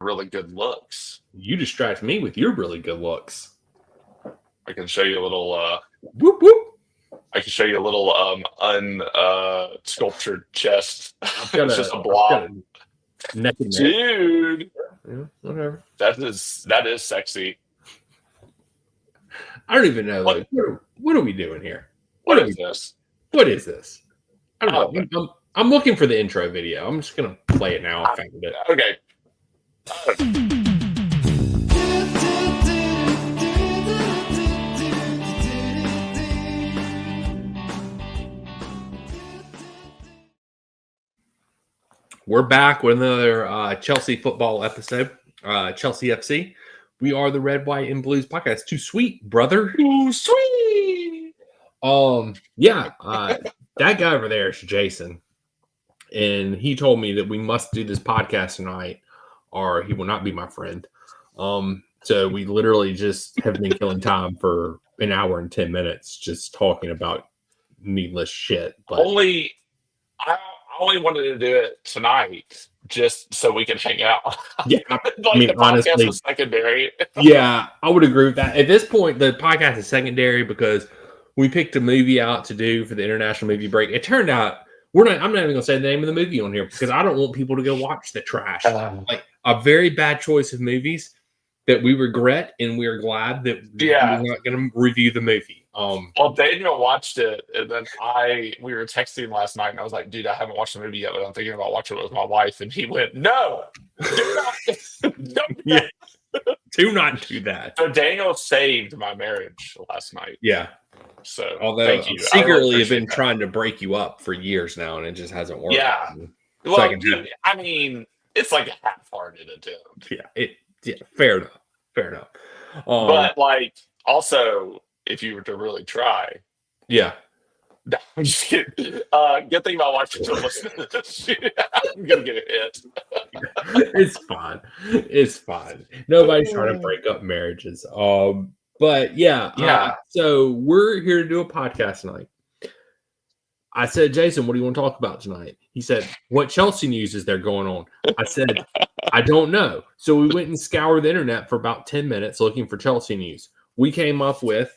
really good looks. You distract me with your really good looks. I can show you a little. Whoop whoop. I can show you a little unsculptured chest. I've It's just a got blob, a neck and neck. dude. Yeah, whatever. That is sexy. I don't even know. What What are we doing here? what is this? What is this? I don't Oh, know. I'm looking for the intro video. I'm just gonna play it now. I found it. okay. We're back with another Chelsea football episode. Chelsea FC. We are the Red, White, and Blues podcast. Too sweet, brother. Too sweet. Yeah. That guy over there is Jason, and he told me that we must do this podcast tonight, or he will not be my friend. So we literally just have been killing time for an hour and 10 minutes, just talking about needless shit. But I only wanted to do it tonight just so we can hang out. yeah, I mean, the honestly, was secondary. Yeah, I would agree with that. At this point, the podcast is secondary because we picked a movie out to do for the international movie break. It turned out I'm not even going to say the name of the movie on here because I don't want people to go watch the trash. Like a very bad choice of movies that we regret, and we're glad that we're not going to review the movie. Well, Daniel watched it, and then we were texting last night, and I was like, "Dude, I haven't watched the movie yet, but I'm thinking about watching it with my wife." And he went, "No, do not, do not do that." So Daniel saved my marriage last night. Yeah. So, although thank you. Secretly have been trying to break you up for years now, and it just hasn't worked. Yeah. Well, dude, I mean, it's like a half-hearted attempt. Yeah. Fair enough. But like, also, if you were to really try, yeah. No, I'm just kidding. Good thing about watching to listen to this. I'm gonna get a hit. It's fine. Nobody's trying to break up marriages. But yeah. So we're here to do a podcast tonight. I said, Jason, what do you want to talk about tonight? He said, what Chelsea news is there going on? I said, I don't know. So we went and scoured the internet for about 10 minutes looking for Chelsea news. We came up with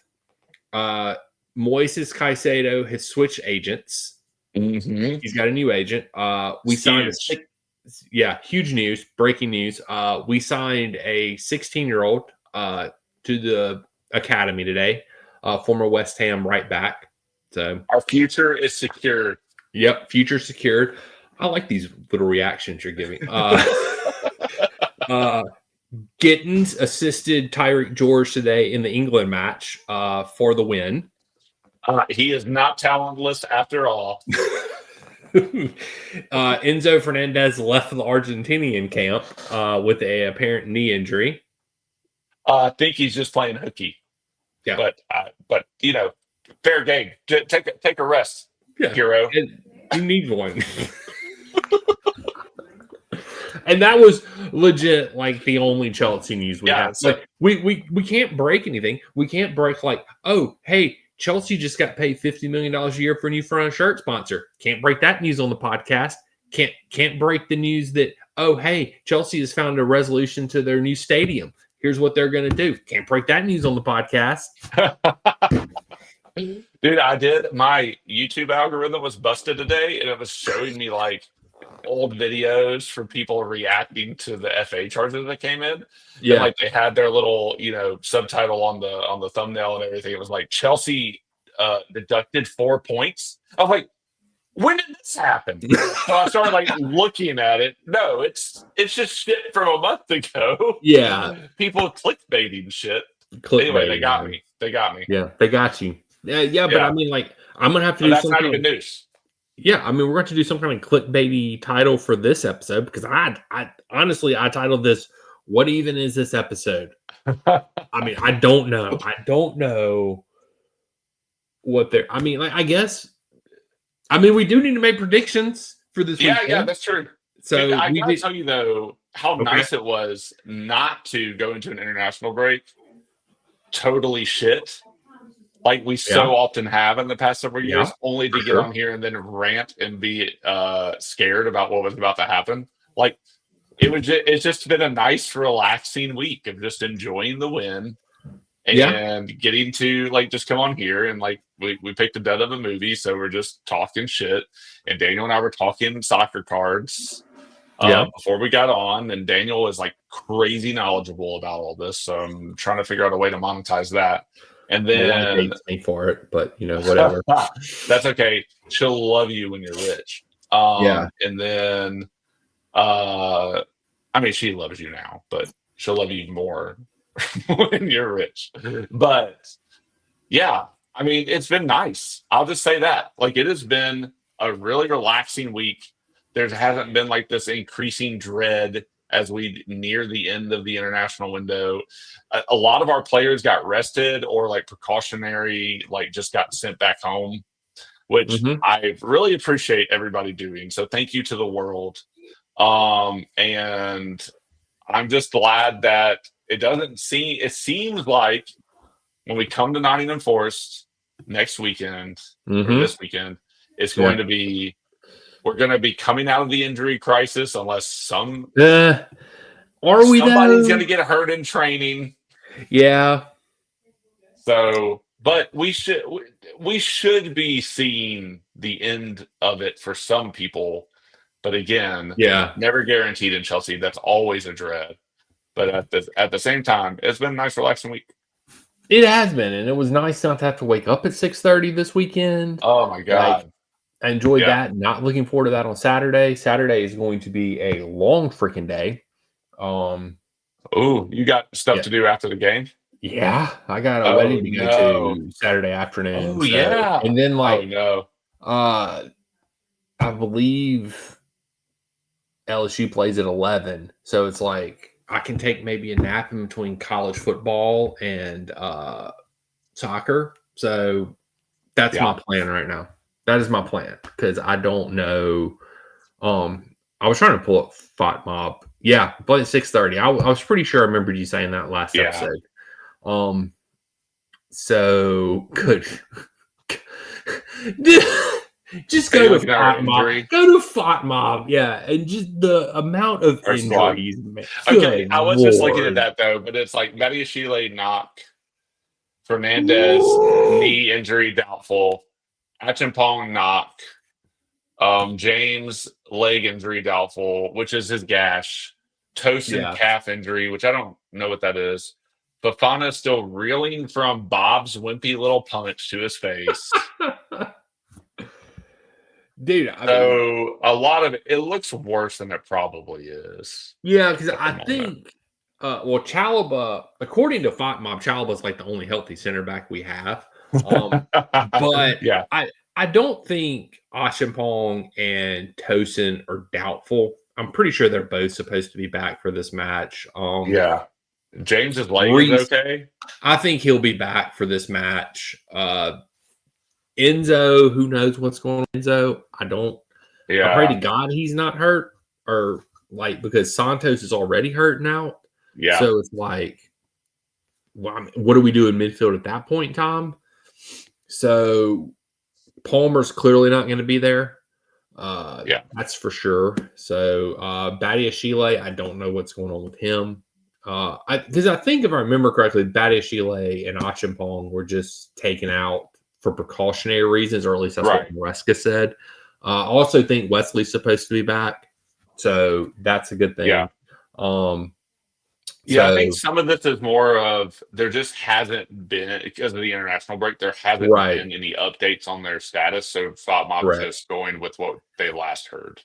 Moises Caicedo has switched agents. Mm-hmm. He's got a new agent. We signed huge news, breaking news. We signed a 16-year-old to the academy today, former West Ham right back. So our future is secured. Yep, future secured. I like these little reactions you're giving. Gittins assisted Tyreek George today in the England match for the win. He is not talentless after all. Enzo Fernandez left the Argentinian camp with an apparent knee injury. I think he's just playing hooky. Yeah, but you know, fair game. Take a rest, hero. You need one. And that was legit, like the only Chelsea news we have. So, like we can't break anything. We can't break like, oh, hey, Chelsea just got paid $50 million a year for a new front shirt sponsor. Can't break that news on the podcast. Can't break the news that, oh, hey, Chelsea has found a resolution to their new stadium. Here's what they're going to do. Can't break that news on the podcast. Dude, I did. My YouTube algorithm was busted today, and it was showing me like old videos from people reacting to the FA charges that came in. Yeah, and, like they had their little, subtitle on the thumbnail and everything. It was like Chelsea deducted 4 points. I was like, when did this happen? So I started like looking at it. No, it's just shit from a month ago. Yeah, people clickbaiting shit. Anyway, they got me. Yeah, they got you. Yeah, but I mean, like, I'm gonna have to do that's not even news. Yeah, I mean, we're going to do some kind of clickbaity title for this episode because I honestly titled this, "What even is this episode?" I mean, I don't know. I don't know what they're. I mean, like, I guess. I mean, we do need to make predictions for this weekend. Yeah, that's true. So I gotta tell you though, how nice it was not to go into an international break totally shit. Like we so often have in the past several years, only to get on here and then rant and be scared about what was about to happen. Like it's just been a nice, relaxing week of just enjoying the win Yeah. and getting to like just come on here and like we picked a bed of a movie, so we're just talking shit. And Daniel and I were talking soccer cards Yeah. before we got on, and Daniel is like crazy knowledgeable about all this, so I'm trying to figure out a way to monetize that. And My wife then hates me for it, but whatever. that's okay. She'll love you when you're rich. Yeah. And then I mean, she loves you now, but she'll love you more when you're rich. But yeah, I mean, it's been nice. I'll just say that. Like, it has been a really relaxing week. There hasn't been like this increasing dread as we near the end of the international window. A lot of our players got rested or like precautionary, like just got sent back home, which Mm-hmm. I really appreciate everybody doing. So thank you to the world. And I'm just glad that it seems like when we come to Nottingham Forest next weekend or Mm-hmm. this weekend, it's going to be, we're going to be coming out of the injury crisis unless Are we somebody's going though? to get hurt in training. Yeah. So, but we should be seeing the end of it for some people. But again, Yeah. never guaranteed in Chelsea. That's always a dread. But at the same time, it's been a nice, relaxing week. It has been, and it was nice not to have to wake up at 6:30 this weekend. Oh my Like, god! I enjoyed Yeah. that. Not looking forward to that on Saturday. Saturday is going to be a long freaking day. Ooh, you got stuff Yeah. to do after the game? Yeah, I got a Oh wedding to go no! to Saturday afternoon. Oh So, yeah! and then Oh like, no! I believe LSU plays at 11. So it's like I can take maybe a nap in between college football and soccer. So that's Yeah. my plan right now. That is my plan because I don't know. I was trying to pull up Fight Mob. Yeah, play at 6:30. I was pretty sure I remembered you saying that last Yeah. episode. So good. Just Are go you to looking at our Fight Mob. injury? Go to Fight Mob. Yeah, and just the amount of Our squad. injuries, man. Okay, Good I was just looking at lord. that though, but it's like Chile knock, Fernandez knee injury doubtful, Achimpong knock, James leg injury doubtful, which is his gash, Tosin Yeah. calf injury, which I don't know what that is. Fafana still reeling from Bob's wimpy little punch to his face. Dude, I mean, So a lot of it looks worse than it probably is yeah, because at the I moment. think, well, Chalaba, according to Fight Mob, Chalaba's like the only healthy center back we have. But Yeah, I don't think Ashimpong and Tosin are doubtful. I'm pretty sure they're both supposed to be back for this match. yeah. James's leg is Reese, okay. I think he'll be back for this match. Enzo, who knows what's going on, Enzo? I pray to Yeah, God he's not hurt or like because Santos is already hurting out. yeah, So it's like, well, I mean, what do we do in midfield at that point in time? So Palmer's clearly not going to be there. yeah. That's for sure. So Badia Chile, I don't know what's going on with him. Because I think if I remember correctly, Badia Chile and Achimpong were just taken out for precautionary reasons, or at least that's Right. what Maresca said. I also think Wesley's supposed to be back, so that's a good thing. Yeah. Yeah, I think some of this is more of there just hasn't been because of the international break. There hasn't Right. been any updates on their status, so Thought Mob is Right. just going with what they last heard.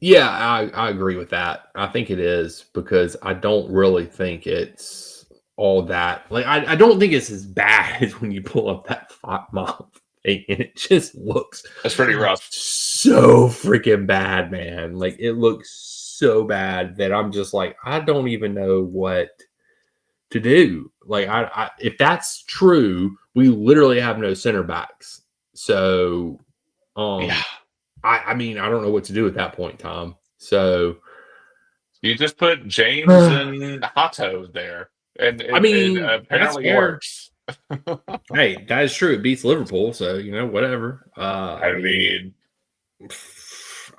Yeah, I agree with that. I think it is because I don't really think it's all that. Like, I don't think it's as bad as when you pull up that Fight Mob thing and it just looks That's pretty rough. so freaking bad, man. Like, it looks so bad that I'm just like, I don't even know what to do. Like, I if that's true, we literally have no center backs. So, Yeah. I mean, I don't know what to do at that point, Tom. So You just put James and Hato there, and I mean, it that's apparently fair. works. Hey, that is true. It beats Liverpool, so whatever. I mean,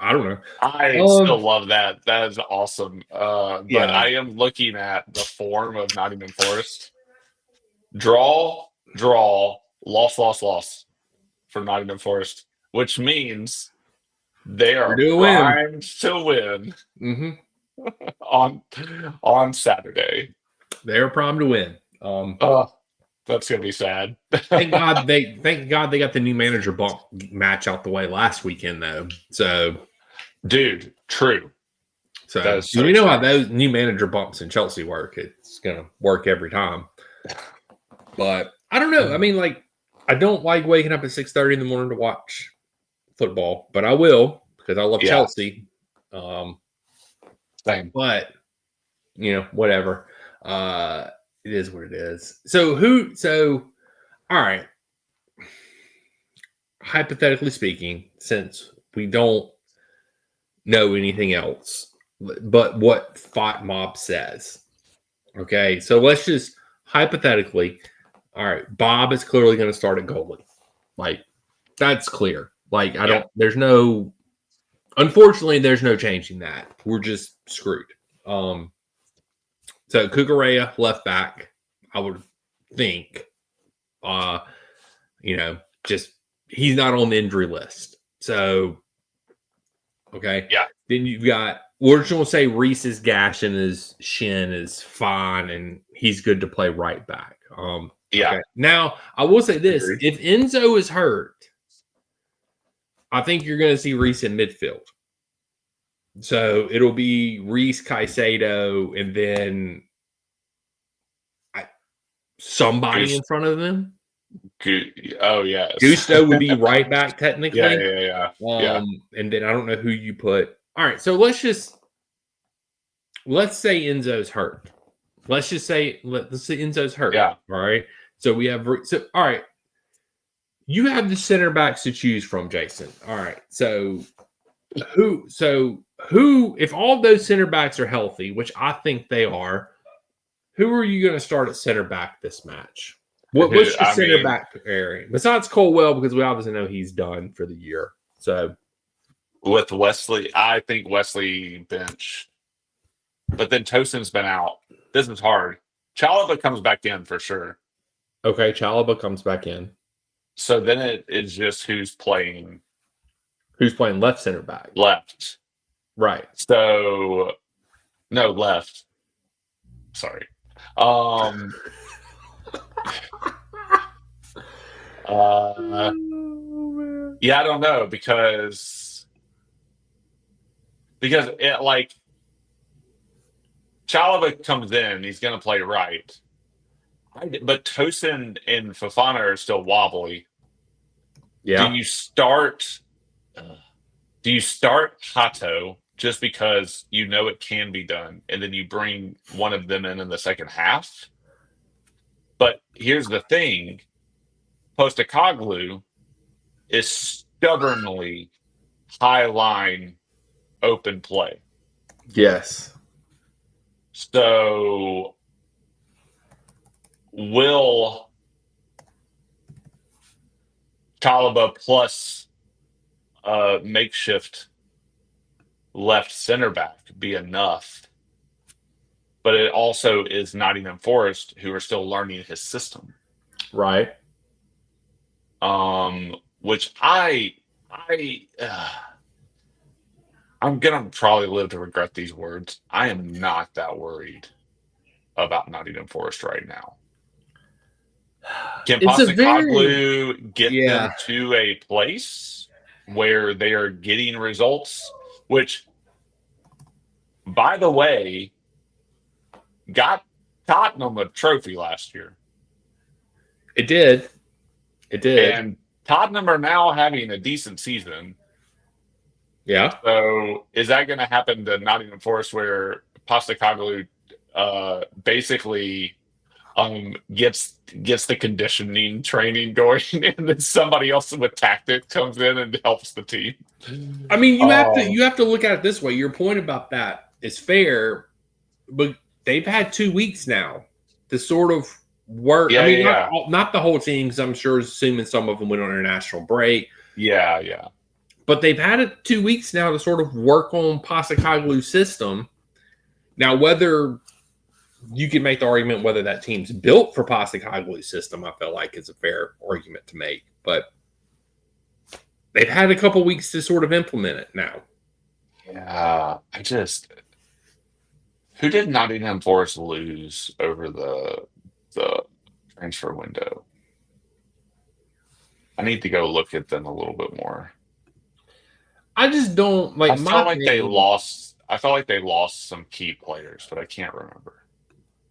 I don't know. I still love that. That is awesome. But Yeah. I am looking at the form of Nottingham Forest. Draw, draw, loss for Nottingham Forest, which means they We're are doing win. primed to win Mm-hmm. on Saturday. They're primed to win. That's gonna be sad. Thank God they got the new manager bump match out the way last weekend though. So, dude, true. So, That is so you know true. how those new manager bumps in Chelsea work. It's gonna work every time. But I don't know. I mean, like, I don't like waking up at 6:30 in the morning to watch football, but I will because I love Chelsea. Same. But you know, whatever. It is what it is. So all right. Hypothetically speaking, since we don't know anything else but what Fight Mob says. Okay, so let's just hypothetically, all right, Bob is clearly going to start at goalie. Like, that's clear. Like, unfortunately, there's no changing that. We're just screwed. So Cucurella left back, I would think, just he's not on the injury list. So, okay. Yeah. Then you've got, we're just going to say Reese's gash in his shin is fine and he's good to play right back. Yeah. Okay. Now, I will say this. Agreed. If Enzo is hurt, I think you're going to see Reese in midfield. So it'll be Reese, Caicedo, and then somebody in front of them. Oh, yes. Gusto would be right back technically. Yeah. And then I don't know who you put. All right, so let's say Enzo's hurt. Let's say Enzo's hurt. Yeah. All right. So we have all right. You have the center backs to choose from, Jason. All right. So who if all those center backs are healthy, which I think they are, who are you going to start at center back this match? What's your center back area? Besides Colwell, because we obviously know he's done for the year. So with Wesley, I think Wesley bench. But then Tosin's been out. This is hard. Chalobah comes back in for sure. Okay, Chalobah comes back in. So then it is just who's playing. Who's playing left center back? Left. Right. So no, left. Sorry. Yeah, I don't know because it like Chalobah comes in, he's going to play right. But Tosin and Fofana are still wobbly. Yeah. Do you start Hato just because you know it can be done, and then you bring one of them in the second half? But here's the thing: Postecoglou is stubbornly high line open play. Yes. So will Chalobah plus makeshift left center back be enough? But it also is Nottingham Forest who are still learning his system. Right. Which I'm gonna probably live to regret these words. I am not that worried about Nottingham Forest right now. Can Postecoglou get them to a place where they are getting results? Which, by the way, got Tottenham a trophy last year. It did. And Tottenham are now having a decent season. Yeah. So is that going to happen to Nottingham Forest where Postecoglou basically gets the conditioning training going and then somebody else with tactics comes in and helps the team? I mean, you have to look at it this way. Your point about that is fair, but they've had 2 weeks now to sort of work. Yeah, I mean, not the whole team, because I'm sure assuming some of them went on international break. Yeah. But they've had it 2 weeks now to sort of work on Postecoglou's system. Now, whether you can make the argument whether that team's built for Postecoglou's system, I feel like is a fair argument to make. But they've had a couple weeks to sort of implement it now. Yeah, who did Nottingham Forest lose over the transfer window? I need to go look at them a little bit more. I just don't like. I felt like they lost. I felt like they lost some key players, but I can't remember.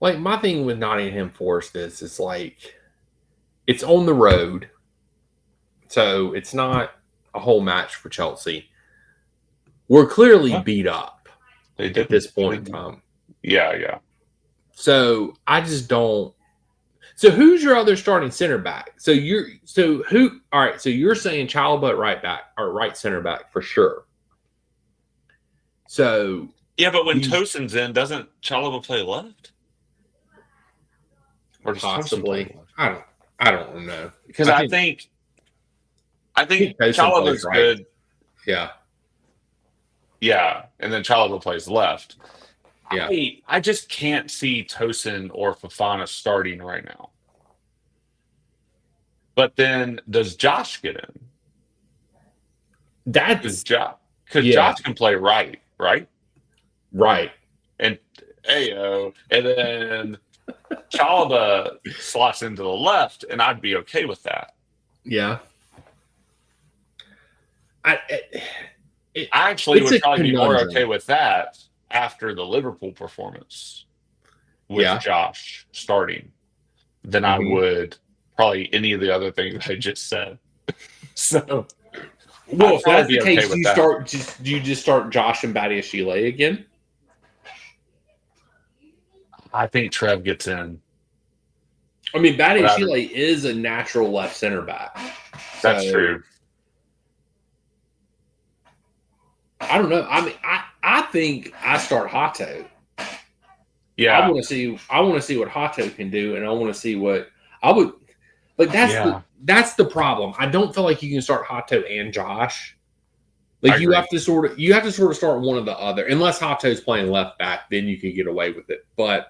Like my thing with Nottingham Forest is, it's like it's on the road, so it's not a whole match for Chelsea. We're clearly beat up at this point in time. Yeah. So I just don't. So who's your other starting center back? So you're so who? All right. So you're saying Chalobah at right back or right center back for sure. So yeah, but when Tosin's in, doesn't Chalobah play left? Or possibly? I don't know, because I think Chalobah's right. Good. Yeah, and then Chalobah plays left. Yeah, I just can't see Tosin or Fofana starting right now. But then, does Josh get in? That's because Josh can play right. And and then Chalobah slots into the left, and I'd be okay with that. Yeah, I actually would probably be more okay with that after the Liverpool performance with Josh starting than I would probably any of the other things I just said. So, well, if that's the case, do you just start Josh and Badiashile again? I think Trev gets in. I mean, Badiashile is a natural left center back. That's true. I don't know. I mean, I think I start Hato. Yeah, I want to see what Hato can do, and I want to see what I would like. That's the problem. I don't feel like you can start Hato and Josh. Like you have to sort of start one or the other. Unless Hato's playing left back, then you can get away with it. But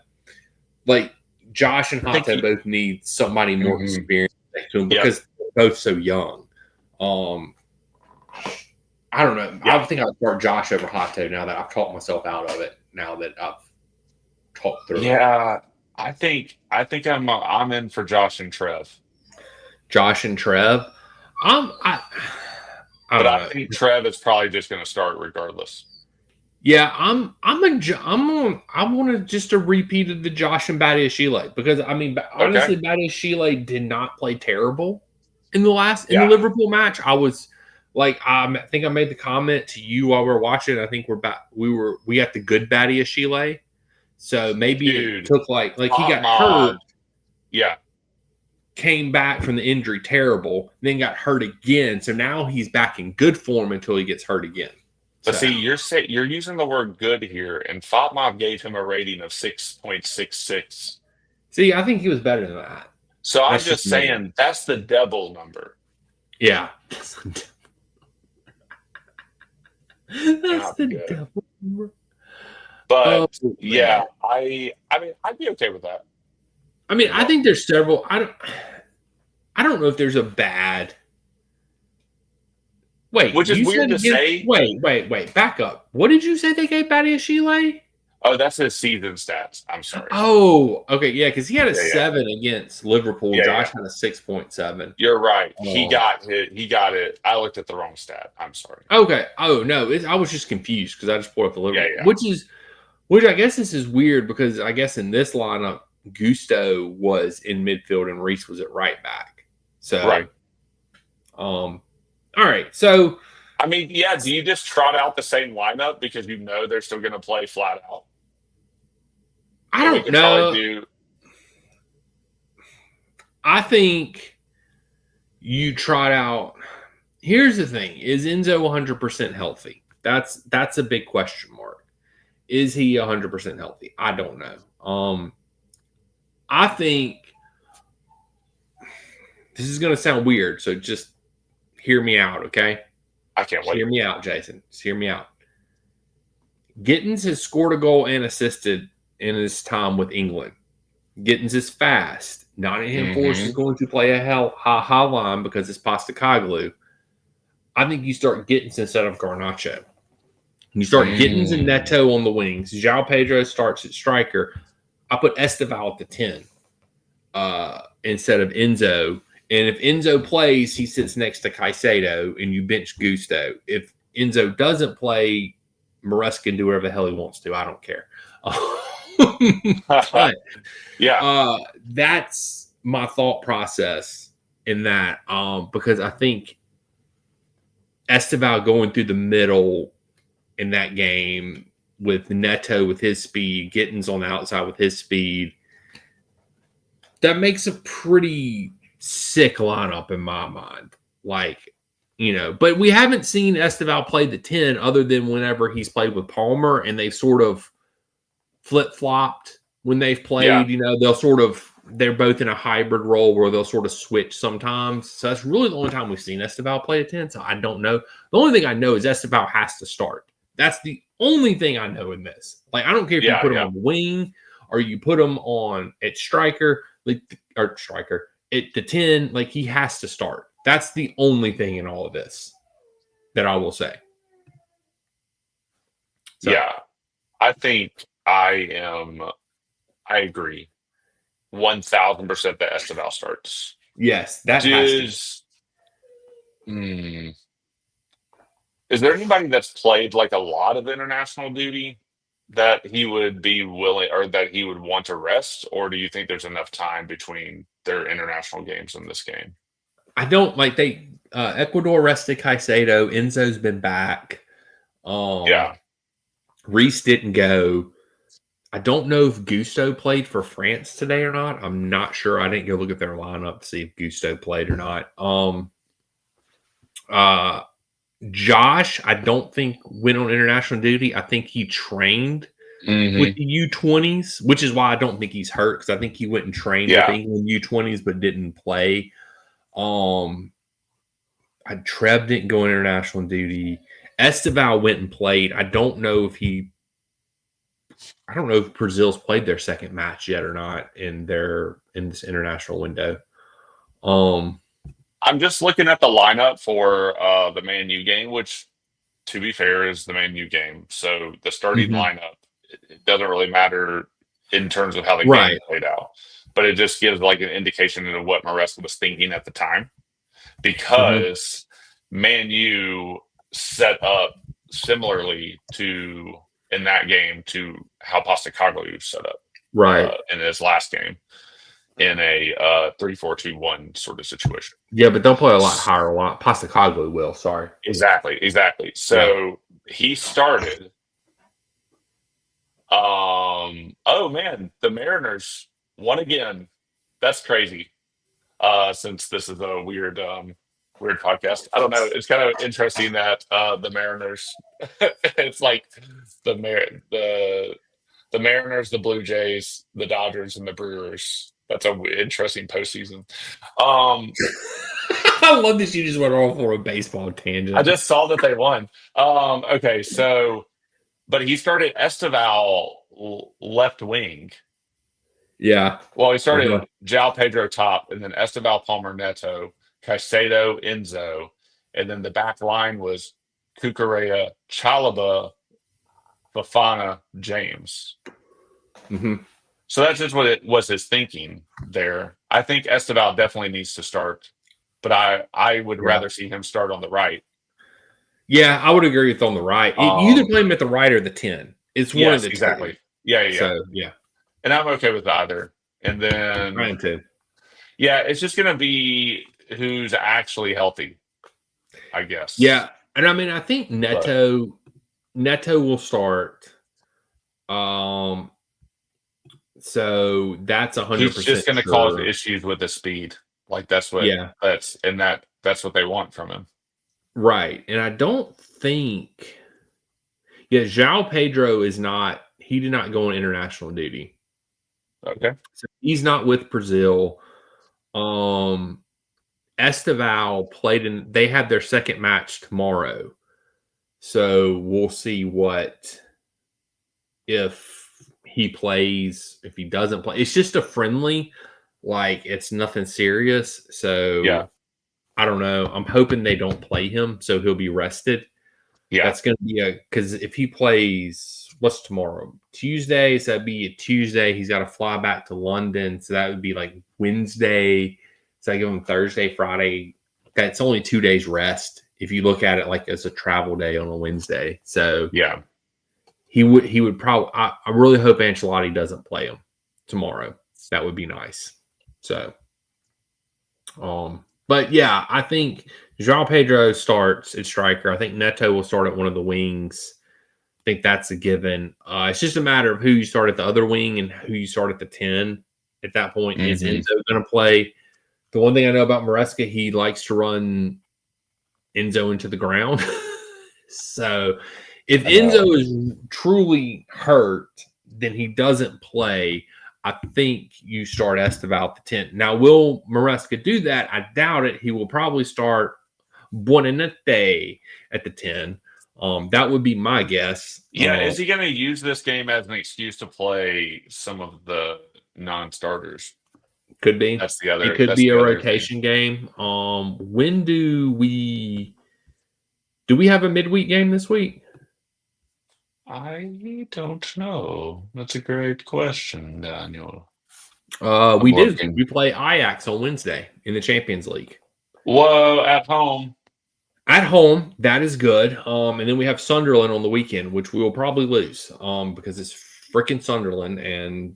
like Josh and Hato both need somebody more experienced to them because they're both so young. I don't know. I think I'd start Josh over Hato now that I've talked myself out of it. Now that I've talked through. Yeah, I think I'm in for Josh and Trev. Josh and Trev. I think Trev is probably just going to start regardless. Yeah, I want just a repeat of the Josh and Badiashile because I mean honestly Badiashile did not play terrible in the Liverpool match. I was like I think I made the comment to you while we were watching. I think we got the good Badiashile. So maybe it took like he got hurt. Yeah. Came back from the injury terrible, then got hurt again. So now he's back in good form until he gets hurt again. But see, you're using the word good here, and Fatmov gave him a rating of 6.66. See, I think he was better than that. So I'm just saying that's the devil number. Yeah. That's the devil number. But I mean, I'd be okay with that. I mean, I think there's several. I don't know if there's a bad. Wait, which is weird to say. Wait. Back up. What did you say they gave Badiashile? Oh, that's his season stats. I'm sorry. Oh, okay, yeah, because he had a 7 against Liverpool. Josh had a 6.7. You're right. He got it. I looked at the wrong stat. I'm sorry. Okay. Oh no, I was just confused because I just pulled up the Liverpool, which I guess this is weird because I guess in this lineup. Gusto was in midfield and Reese was at right back. So, all right. So, I mean, do you just trot out the same lineup because you know they're still going to play flat out? I don't know. I think you trot out. Here's the thing: is Enzo 100% healthy? That's a big question mark. Is he 100% healthy? I don't know. I think this is going to sound weird, so just hear me out, okay? I can't wait. Hear me out, Jason. Just hear me out. Gittins has scored a goal and assisted in his time with England. Gittins is fast. Nottingham Forest is going to play a high line because it's Postecoglou. I think you start Gittins instead of Garnacho. You start Gittins and Neto on the wings. João Pedro starts at striker. I put Esteval at the 10 instead of Enzo. And if Enzo plays, he sits next to Caicedo, and you bench Gusto. If Enzo doesn't play, Maresca can do whatever the hell he wants to. I don't care. But that's my thought process in that, because I think Esteval going through the middle in that game with Neto with his speed, Gittins on the outside with his speed, that makes a pretty sick lineup in my mind. Like, but we haven't seen Esteval play the 10 other than whenever he's played with Palmer, and they've sort of flip-flopped when they've played. They're both in a hybrid role where they'll sort of switch sometimes. So that's really the only time we've seen Esteval play a 10. So I don't know. The only thing I know is Esteval has to start. That's the only thing I know in this. Like, I don't care if you put him on the wing or you put him on at striker, or striker at the 10. Like, he has to start. That's the only thing in all of this that I will say. So. Yeah, I think I agree 1,000% that Esteval starts. Yes, that has to. Is there anybody that's played like a lot of international duty that he would be willing, or that he would want to rest? Or do you think there's enough time between their international games and this game? I don't like Ecuador rested Caicedo. Enzo's been back. Reese didn't go. I don't know if Gusto played for France today or not. I'm not sure. I didn't go look at their lineup to see if Gusto played or not. Josh, I don't think went on international duty. I think he trained with the U20s, which is why I don't think he's hurt, because I think he went and trained with England U20s but didn't play. Trev didn't go on international duty. Esteval went and played. I don't know if Brazil's played their second match yet or not in this international window. I'm just looking at the lineup for the Man U game, which, to be fair, is the Man U game. So the starting lineup, it doesn't really matter in terms of how the game played out, but it just gives like an indication of what Maresca was thinking at the time, because Man U set up similarly to in that game to how Postecoglou set up in his last game in a 3-4-2-1 sort of situation. Yeah, but they'll play a lot higher. A lot. Postecoglou will. Sorry. Exactly. So he started. Oh man, the Mariners won again. That's crazy. Since this is a weird podcast, I don't know. It's kind of interesting that the Mariners. It's like the Mariners, the Blue Jays, the Dodgers, and the Brewers. That's an interesting postseason. I love that you just went off for a baseball tangent. I just saw that they won. Okay, so, but he started Esteval left wing. Yeah. Well, he started João Pedro top, and then Esteval, Palmer, Neto, Caicedo, Enzo, and then the back line was Cucurella, Chalaba, Fofana, James. So that's just what it was his thinking there. I think Esteval definitely needs to start, but I would rather see him start on the right. Yeah, I would agree with on the right. You either play him at the right or the 10. It's one of the exactly. two. Yeah. So, yeah. And I'm okay with either. And then Ryan too. Yeah, it's just gonna be who's actually healthy, I guess. Yeah. And I mean, I think Neto will start. So that's 100%. He's just going to cause issues with the speed. Like that's what. That's what they want from him. Right, and I don't think. Yeah, João Pedro is not. He did not go on international duty. Okay. So he's not with Brazil. Esteval played in. They have their second match tomorrow, so we'll see if he plays. If he doesn't play, it's just a friendly. Like it's nothing serious. So Yeah. I don't know. I'm hoping they don't play him, so he'll be rested. Yeah. That's going to be because if he plays, what's tomorrow? Tuesday. So that'd be a Tuesday. He's got to fly back to London. So that would be like Wednesday. So I give him Thursday, Friday. Okay, it's only 2 days rest if you look at it like as a travel day on a Wednesday. So yeah, he would probably. I really hope Ancelotti doesn't play him tomorrow. That would be nice. So, but yeah, I think João Pedro starts at striker. I think Neto will start at one of the wings. I think that's a given. It's just a matter of who you start at the other wing and who you start at the 10. At that point, is Enzo going to play? The one thing I know about Maresca, he likes to run Enzo into the ground. So if Enzo is truly hurt, then he doesn't play. I think you start Esteval at the 10. Now, will Maresca do that? I doubt it. He will probably start Buonanotte at the 10. That would be my guess. Yeah, is he going to use this game as an excuse to play some of the non-starters? Could be. That's the other. It could be a rotation game. When do we have a midweek game this week? I don't know. That's a great question, Daniel. We do. We play Ajax on Wednesday in the Champions League. Whoa, at home. At home, that is good. And then we have Sunderland on the weekend, which we will probably lose because it's freaking Sunderland. And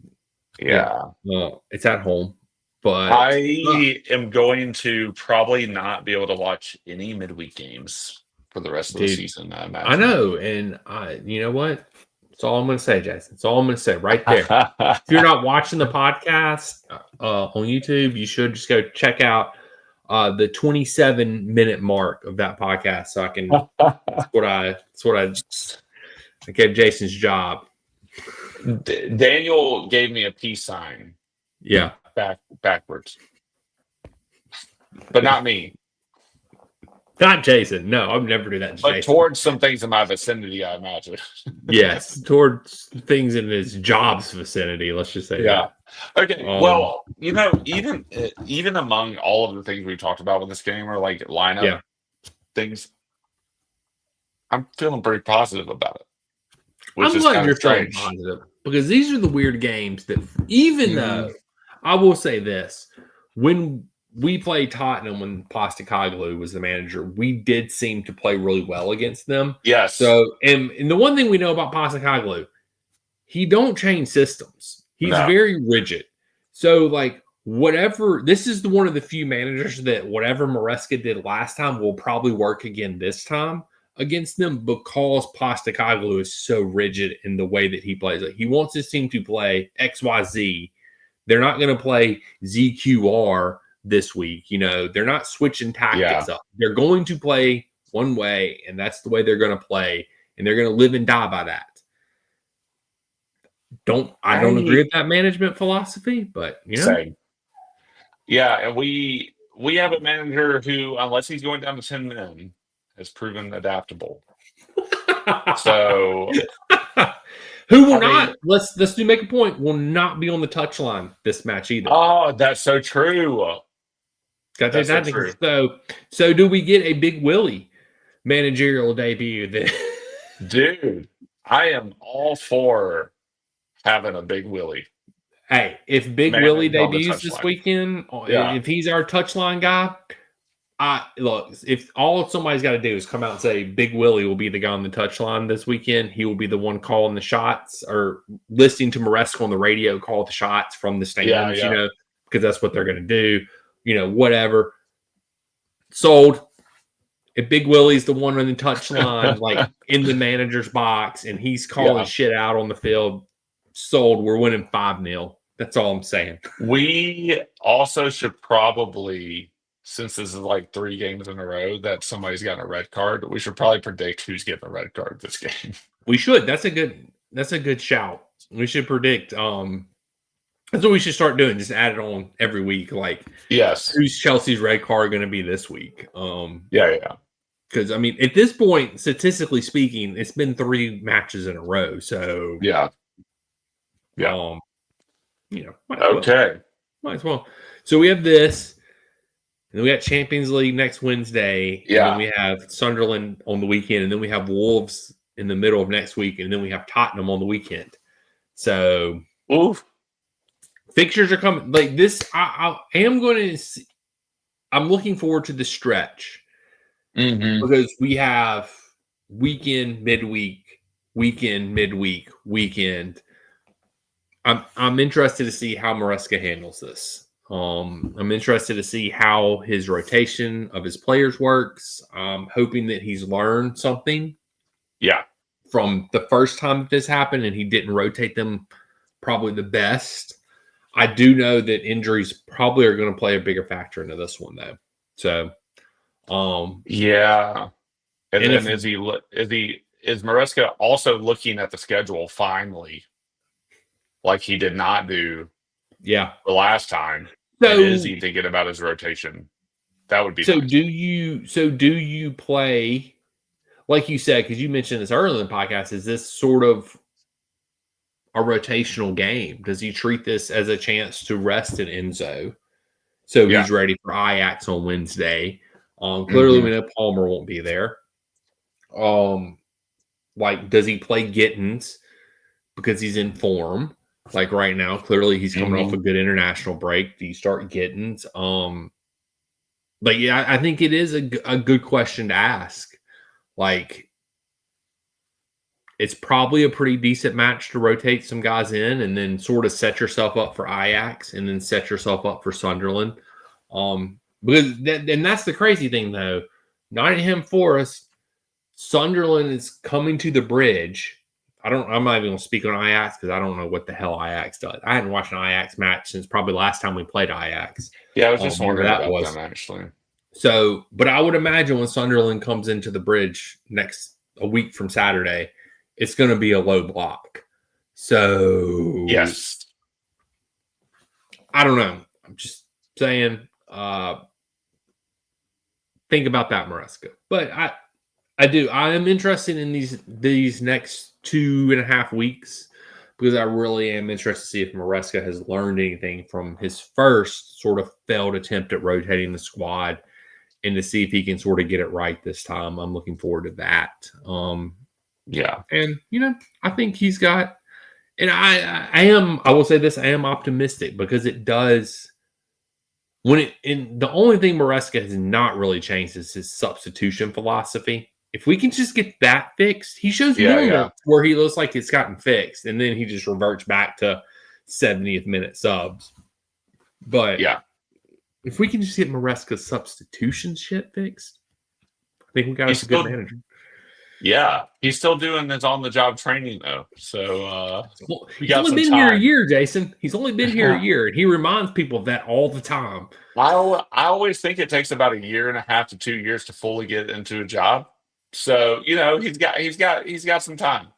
it's at home. But I am going to probably not be able to watch any midweek games for the rest of the season, I imagine. I know. And you know what? That's all I'm going to say, Jason. That's all I'm going to say right there. If you're not watching the podcast on YouTube, you should just go check out the 27-minute mark of that podcast. So I can, that's what I gave Jason's job. Daniel gave me a peace sign. Yeah. Backwards. But not me. Not Jason. No, I'd never do that to but Jason. Towards some things in my vicinity, I imagine. Yes, towards things in his job's vicinity. Let's just say that. Okay. Well, even among all of the things we talked about with this game or like lineup things, I'm feeling pretty positive about it. I'm glad you're feeling positive because these are the weird games that even though I will say this, when we played Tottenham when Postecoglou was the manager, we did seem to play really well against them. Yes. So, and the one thing we know about Postecoglou, he don't change systems. He's very rigid. So, like, whatever, this is one of the few managers that whatever Maresca did last time will probably work again this time against them because Postecoglou is so rigid in the way that he plays. Like, he wants his team to play XYZ. They're not going to play ZQR this week. You know, they're not switching tactics up. They're going to play one way, and that's the way they're going to play, and they're going to live and die by that. I don't agree with that management philosophy, but you know. Same. Yeah, and we have a manager who, unless he's going down to 10 men, has proven adaptable. So who will not? Let's do make a point. Will not be on the touchline this match either. Oh, that's so true. So do we get a Big Willie managerial debut? Dude, I am all for having a Big Willie. Hey, if Big Willie debuts this weekend, if he's our touchline guy, look, if all somebody's got to do is come out and say Big Willie will be the guy on the touchline this weekend, he will be the one calling the shots or listening to Maresca on the radio call the shots from the stands, you know, because that's what they're going to do, you know, whatever. Sold. If Big Willie's the one on the touchline, like in the manager's box, and he's calling shit out on the field, sold. We're winning 5-0. That's all I'm saying. We also should probably, since this is like 3 games in a row that somebody's gotten a red card, we should probably predict who's getting a red card this game. We should. That's a good shout. We should predict That's what we should start doing. Just add it on every week. Like, Yes. who's Chelsea's red card going to be this week? Yeah. Because I mean, at this point, statistically speaking, it's been 3 matches in a row. So Yeah. Might as well. So we have this, and then we got Champions League next Wednesday. Yeah. And then we have Sunderland on the weekend, and then we have Wolves in the middle of next week, and then we have Tottenham on the weekend. So, fixtures are coming like this. I am going to. I'm looking forward to the stretch because we have weekend, midweek, weekend, midweek, weekend. I'm interested to see how Maresca handles this. I'm interested to see how his rotation of his players works. I'm hoping that he's learned something. Yeah. From the first time that this happened, and he didn't rotate them probably the best. I do know that injuries probably are going to play a bigger factor into this one, though. So, yeah. And then is Maresca also looking at the schedule finally, like he did not do? Yeah, the last time. So, and is he thinking about his rotation? That would be so. nice. Do you play? Like you said, because you mentioned this earlier in the podcast, is this sort of a rotational game? Does he treat this as a chance to rest an Enzo so he's ready for Ajax on Wednesday? Clearly, we know Palmer won't be there. Like, does he play Gittins because he's in form? Like right now, clearly he's coming off a good international break. Do you start Gittins? But yeah, I think it is a good question to ask. Like, it's probably a pretty decent match to rotate some guys in and then sort of set yourself up for Ajax and then set yourself up for Sunderland. Because that's the crazy thing, though. Nottingham Forest, Sunderland is coming to the bridge. I'm not even going to speak on Ajax because I don't know what the hell Ajax does. I hadn't watched an Ajax match since probably last time we played Ajax. Yeah, I was just wondering about them, actually. So, but I would imagine when Sunderland comes into the bridge a week from Saturday, it's going to be a low block. So, yes, I don't know. I'm just saying, think about that, Maresca. But I do. I am interested in these next 2.5 weeks because I really am interested to see if Maresca has learned anything from his first sort of failed attempt at rotating the squad, and to see if he can sort of get it right this time. I'm looking forward to that. Yeah. And, I think he's got, and I will say this, I am optimistic because it does, the only thing Maresca has not really changed is his substitution philosophy. If we can just get that fixed, he shows moments where he looks like it's gotten fixed, and then he just reverts back to 70th minute subs. But if we can just get Maresca's substitution shit fixed, I think we got a good manager. Yeah, he's still doing his on-the-job training, though. So he's only been here a year, Jason. He's only been here a year, and he reminds people of that all the time. I always think it takes about 1.5 to 2 years to fully get into a job. So he's got some time.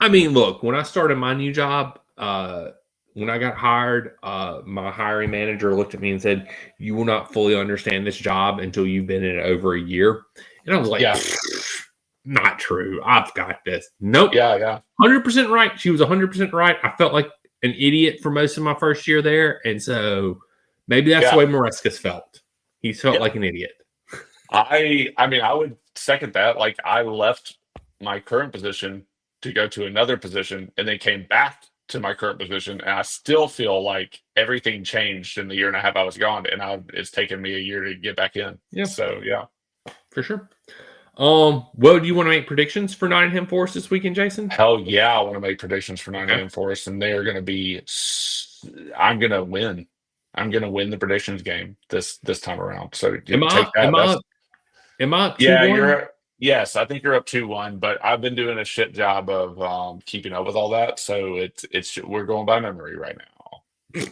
I mean, look, when I started my new job, when I got hired, my hiring manager looked at me and said, "You will not fully understand this job until you've been in it over a year." And I was like, not true. I've got this. Nope. Yeah. 100% right. She was 100% right. I felt like an idiot for most of my first year there. And so maybe that's the way Maresca's felt. He's felt like an idiot. I mean, I would second that. Like, I left my current position to go to another position and then came back to my current position. And I still feel like everything changed in the 1.5 years I was gone. And it's taken me a year to get back in. Yeah. So, yeah. For sure. Well, do you want to make predictions for Nottingham Forest this weekend, Jason? Hell yeah, I want to make predictions for Nottingham Forest, and they are going to be. I'm going to win. I'm going to win the predictions game this time around. So am I up 2-1? Yeah, yes, I think you're up 2-1. But I've been doing a shit job of keeping up with all that, so it's we're going by memory right now.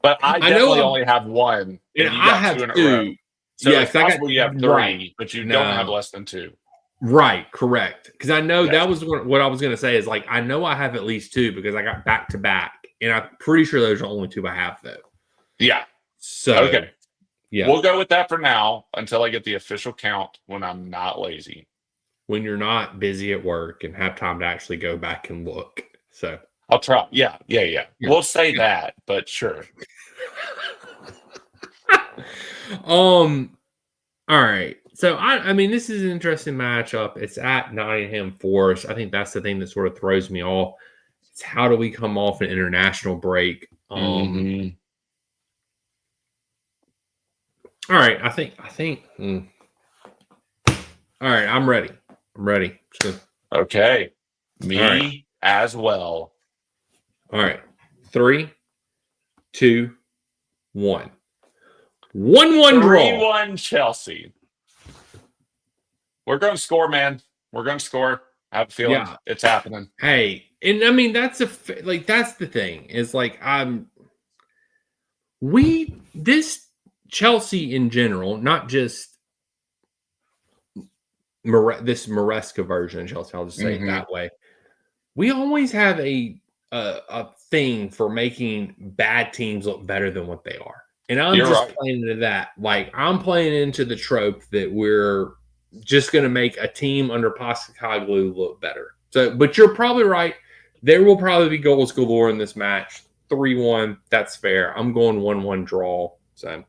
But I definitely only have one, and I have 2 in a row. So it's possible you have 3, but you don't have less than 2. Right, correct. Because I know Yes. that was what I was going to say is like, I know I have at least 2 because I got back to back. And I'm pretty sure those are the only 2 I have, though. Yeah. So, Okay. yeah. We'll go with that for now until I get the official count when I'm not lazy. When you're not busy at work and have time to actually go back and look. So, I'll try. Yeah. We'll say that, but sure. All right. So I mean, this is an interesting matchup. It's at Nottingham Forest. I think that's the thing that sort of throws me off. It's how do we come off an international break? Mhm. All right. I think. All right. I'm ready. Okay. Me All right. as well. All right. 3, 2, 1. 1-1 draw. 3-1 Chelsea. We're going to score, man. We're going to score. I have a feeling it's happening. Hey, and I mean that's that's the thing is like this Chelsea in general, not just this Maresca version of Chelsea. I'll just say it that way. We always have a thing for making bad teams look better than what they are, and I'm playing into that. Like I'm playing into the trope that we're just going to make a team under Postecoglou look better. So, but you're probably right. There will probably be goals galore in this match. 3-1. That's fair. I'm going 1-1 draw. So,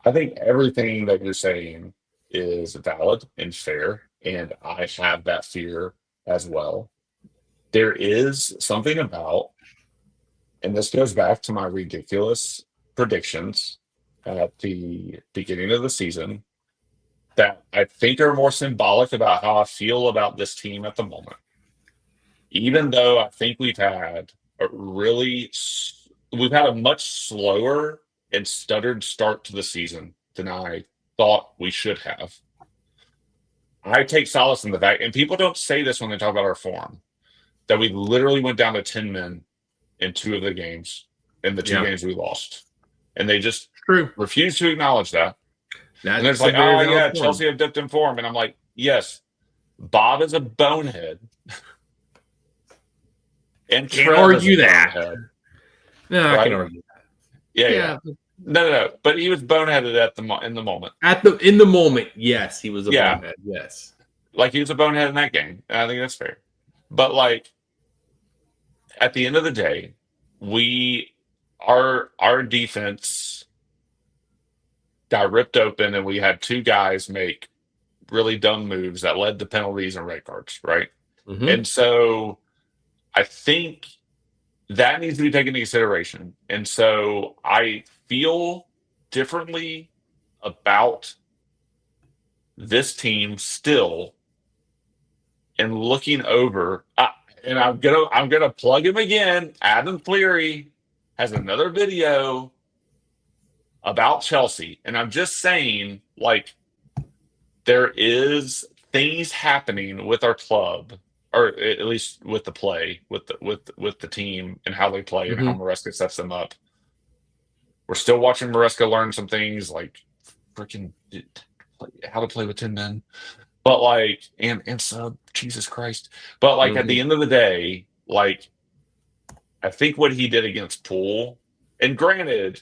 I think everything that you're saying is valid and fair, and I have that fear as well. There is something about, and this goes back to my ridiculous predictions at the beginning of the season, that I think are more symbolic about how I feel about this team at the moment. Even though I think we've had a much slower and stuttered start to the season than I thought we should have. I take solace in the fact, and people don't say this when they talk about our form, that we literally went down to 10 men in 2 of the games, in the 2 games we lost. And they just refuse to acknowledge that. And it's like, oh, yeah, Chelsea have dipped in form. And I'm like, yes, Bob is a bonehead. And can't argue that. No, I can argue that. Yeah. No. But he was boneheaded in the moment. In the moment, yes, he was a bonehead. Yes, like he was a bonehead in that game, and I think that's fair. But like at the end of the day, our defense got ripped open, and we had 2 guys make really dumb moves that led to penalties and red cards, right? And so I think that needs to be taken into consideration. And so I feel differently about this team still, and looking over, and I'm gonna plug him again. Adam Cleary has another video about Chelsea, and I'm just saying, like, there is things happening with our club, or at least with the play, with the team and how they play and how Maresca sets them up. We're still watching Maresca learn some things, like freaking how to play with 10 men, but like and sub, Jesus Christ. But like at the end of the day, like I think what he did against Poole, and granted,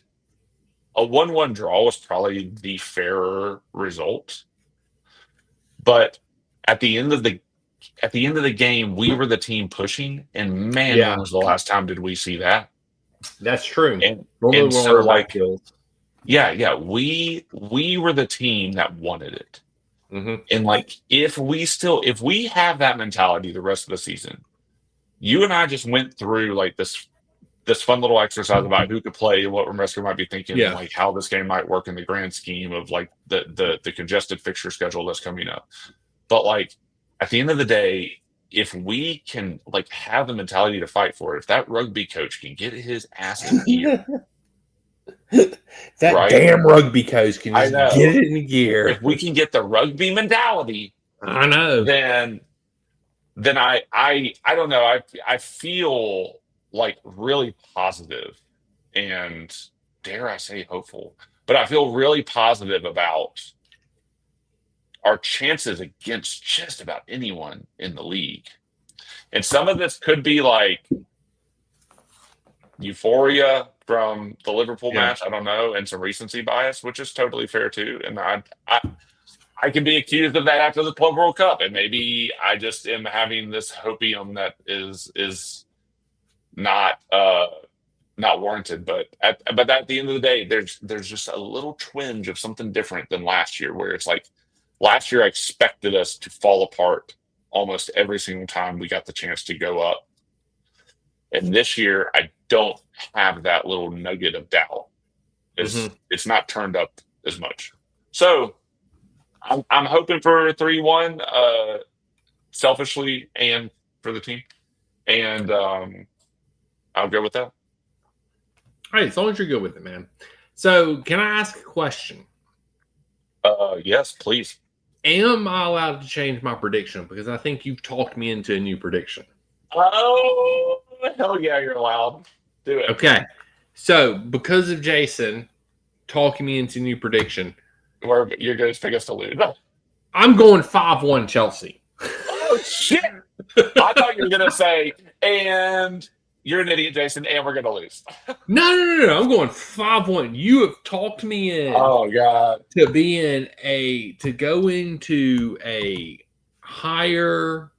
a 1-1 draw was probably the fairer result. But at the end of the game, we were the team pushing, and man, when was the last time did we see that? That's true. And so like, we were the team that wanted it. And like, if we have that mentality the rest of the season, you and I just went through like this fun little exercise about who could play and what Maresca might be thinking, and like how this game might work in the grand scheme of like the congested fixture schedule that's coming up. But like at the end of the day, if we can like have the mentality to fight for it, if that rugby coach can get his ass in gear, damn rugby coach can just get it in gear. If we can get the rugby mentality, I know. Then I don't know. I feel like really positive, and dare I say hopeful, but I feel really positive about our chances against just about anyone in the league. And some of this could be like euphoria from the Liverpool match. I don't know, and some recency bias, which is totally fair too. And I can be accused of that after the Club World Cup, and maybe I just am having this hopium that is not warranted. But at the end of the day, there's just a little twinge of something different than last year, where it's like last year I expected us to fall apart almost every single time we got the chance to go up, and this year I don't have that little nugget of doubt. It's not turned up as much. So I'm hoping for 3-1, selfishly and for the team, and I'll go with that. All right, as long as you're good with it, man. So, can I ask a question? Yes, please. Am I allowed to change my prediction? Because I think you've talked me into a new prediction. Oh, hell yeah, you're allowed. Do it. Okay. So, because of Jason talking me into a new prediction, you're going to pick us to lose. I'm going 5-1 Chelsea. Oh, shit. I thought you were going to say, and you're an idiot, Jason, and we're going to lose. No. I'm going 5-1. You have talked me in. Oh, God. To go into a higher,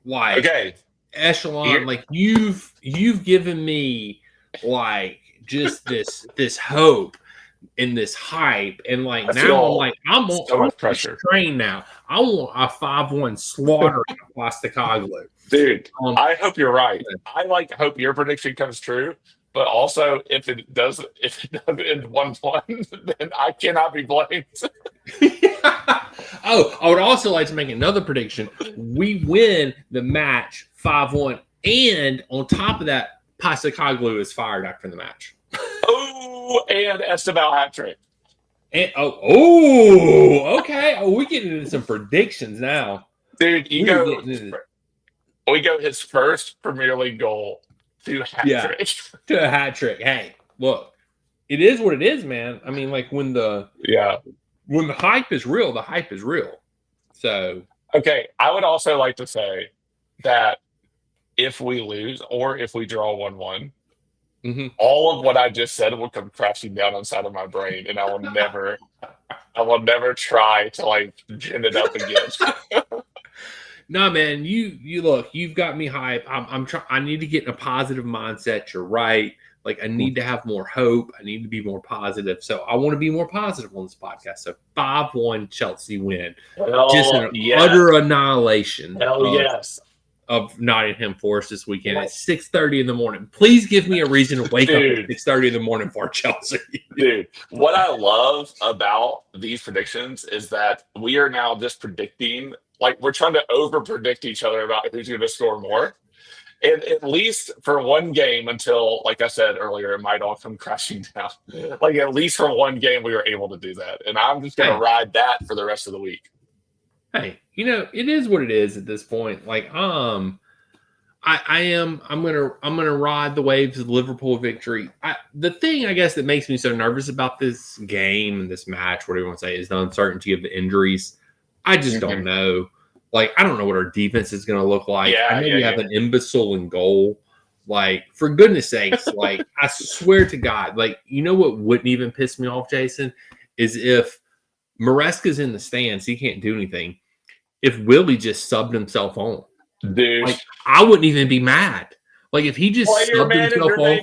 like, okay, echelon. Here. Like, you've given me, like, just this hope and this hype, and like I'm on so much pressure. Train now. I want a 5-1 slaughter at Postecoglou. Dude, I hope you're right. I hope your prediction comes true, but also if it does end 1-1, then I cannot be blamed. Oh, I would also like to make another prediction. We win the match 5-1, and on top of that, Postecoglou is fired after the match. Oh, and Esteban hat trick. And okay. Oh, we're getting into some predictions now. Dude, we go his first Premier League goal to hat trick. To a hat trick. Hey, look, it is what it is, man. I mean, like when the hype is real, the hype is real. So okay, I would also like to say that if we lose or if we draw 1-1, all of what I just said will come crashing down inside of my brain, and I will never try to like gin it up again. No, man, you look, you've got me hype. I need to get in a positive mindset. You're right. Like I need to have more hope. I need to be more positive. So I want to be more positive on this podcast. So 5-1 Chelsea win. Just an utter annihilation. Hell yes. Of Nottingham Forest this weekend at 6:30 in the morning. Please give me a reason to wake up at 6:30 in the morning for Chelsea. Dude, what I love about these predictions is that we are now just predicting, like we're trying to over predict each other about who's going to score more. And at least for one game until, like I said earlier, it might all come crashing down. Like at least for one game, we were able to do that. And I'm just going to ride that for the rest of the week. Hey, it is what it is at this point. Like, I'm gonna ride the waves of the Liverpool victory. The thing I guess that makes me so nervous about this game and this match, whatever you want to say, is the uncertainty of the injuries. I just don't know. Like, I don't know what our defense is gonna look like. I know we have an imbecile in goal. Like, for goodness sakes, like I swear to God, like what wouldn't even piss me off, Jason, is if Maresca's in the stands, he can't do anything. If Willie just subbed himself on, dude, like I wouldn't even be mad. Like if he just subbed himself on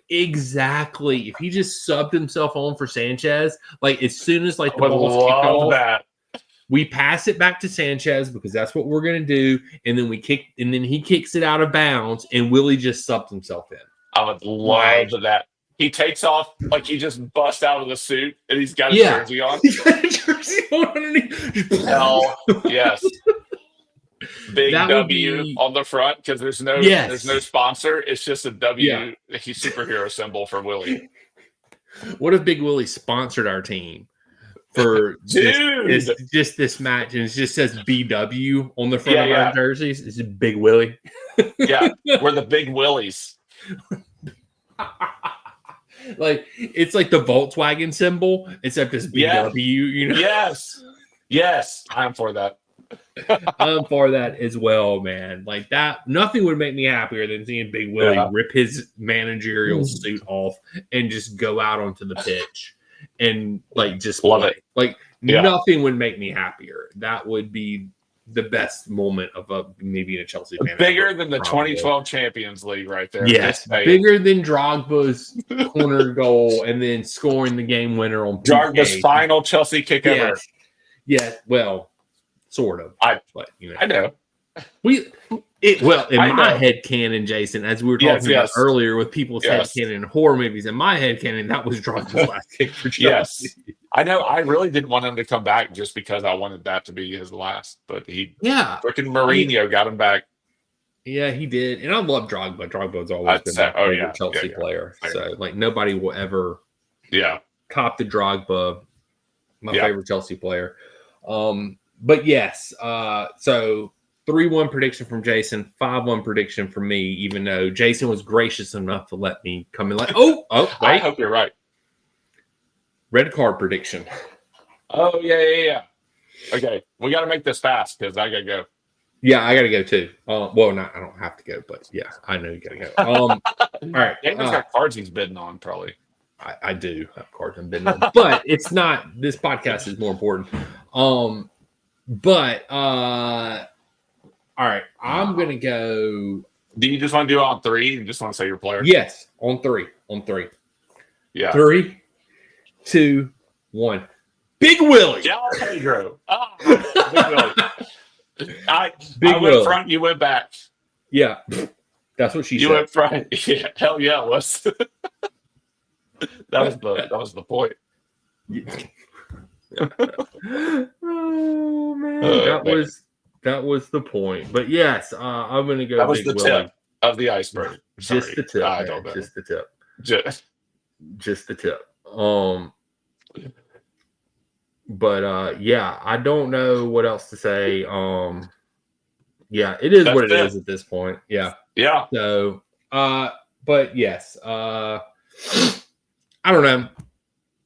exactly. If he just subbed himself on for Sanchez, like as soon as like the ball's kicked off, we pass it back to Sanchez because that's what we're gonna do, and then he kicks it out of bounds, and Willie just subbed himself in. I would love that. He takes off like he just busts out of the suit and he's got his jersey on. He's got a jersey on underneath. Hell yes. Big W on the front because there's no sponsor. It's just a W superhero symbol for Willie. What if Big Willie sponsored our team for this match and it just says BW on the front of our jerseys? It's Big Willie. Yeah, we're the Big Willies. Like it's like the Volkswagen symbol, except it's BW. You know. Yes, I'm for that. I'm for that as well, man. Like that, nothing would make me happier than seeing Big Willie rip his managerial suit off and just go out onto the pitch and like just Love play. it. Like nothing would make me happier. That would be the best moment of me being a Chelsea fan. Bigger than the 2012 Champions League, right there. Yes, bigger than Drogba's corner goal and then scoring the game winner on Drogba's final Chelsea kick ever. Yeah, well, sort of. I know. In my head canon, Jason, as we were talking about earlier with people's head canon in horror movies, in my head canon, that was Drogba's last kick for Chelsea. Yes. I know. I really didn't want him to come back just because I wanted that to be his last, but freaking Mourinho got him back. Yeah, he did. And I love Drogba. Drogba's always been my favorite Chelsea player. So, like, nobody will ever top the Drogba, my favorite Chelsea player. But yes, so 3-1 prediction from Jason, 5-1 prediction from me, even though Jason was gracious enough to let me come in like, wait. I hope you're right. Red card prediction. Oh, yeah. Okay, we got to make this fast because I got to go. Yeah, I got to go too. I don't have to go, but yeah, I know you got to go. All right. Daniel's got cards he's bidding on, probably. I do have cards I'm bidding on, but it's not. This podcast is more important. All right, I'm gonna go. Do you just want to do it on 3? You just want to say your player? Yes, on 3. Yeah. 3, 2, 1. Big Willie. João Pedro. Big Willie. I went front. You went back. Yeah, that's what she said. You went front. Yeah, hell yeah, it was. That was the point. Oh man, that was the point. But yes, I'm gonna go. That was Big the Willie. tip of the iceberg. Just the tip. I don't know. Just the tip. Just the tip. But yeah, I don't know what else to say. Yeah, it is what it is at this point. Yeah. So, but yes, I don't know.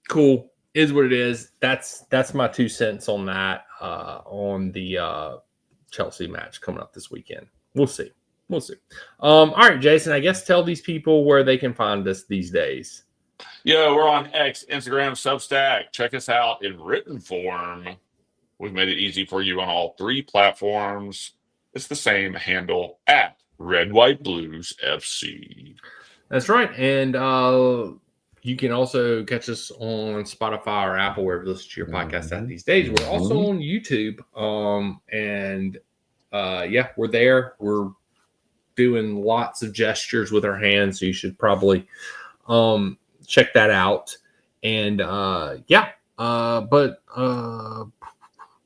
Cool. Is what it is. That's my 2 cents on that. On the Chelsea match coming up this weekend. We'll see. All right, Jason. I guess tell these people where they can find us these days. Yeah, we're on X, Instagram, Substack. Check us out in written form. We've made it easy for you on all 3 platforms. It's the same handle at Red White Blues FC. That's right, and you can also catch us on Spotify or Apple, wherever you listen to your podcast at these days. We're also on YouTube. We're there. We're doing lots of gestures with our hands, so you should probably check that out. And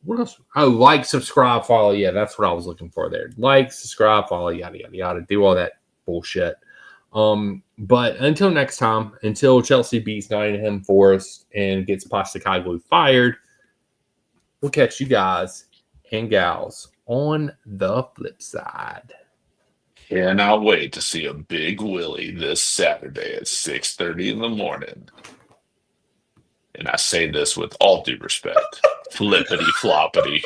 what else? Oh, like, subscribe, follow. Yeah, that's what I was looking for there. Like, subscribe, follow, yada, yada, yada. Do all that bullshit. But until next time, until Chelsea beats Nottingham Forrest and gets Postecoglou fired, we'll catch you guys and gals on the flip side. Cannot wait to see a Big Willie this Saturday at 6:30 in the morning. And I say this with all due respect. Flippity floppity.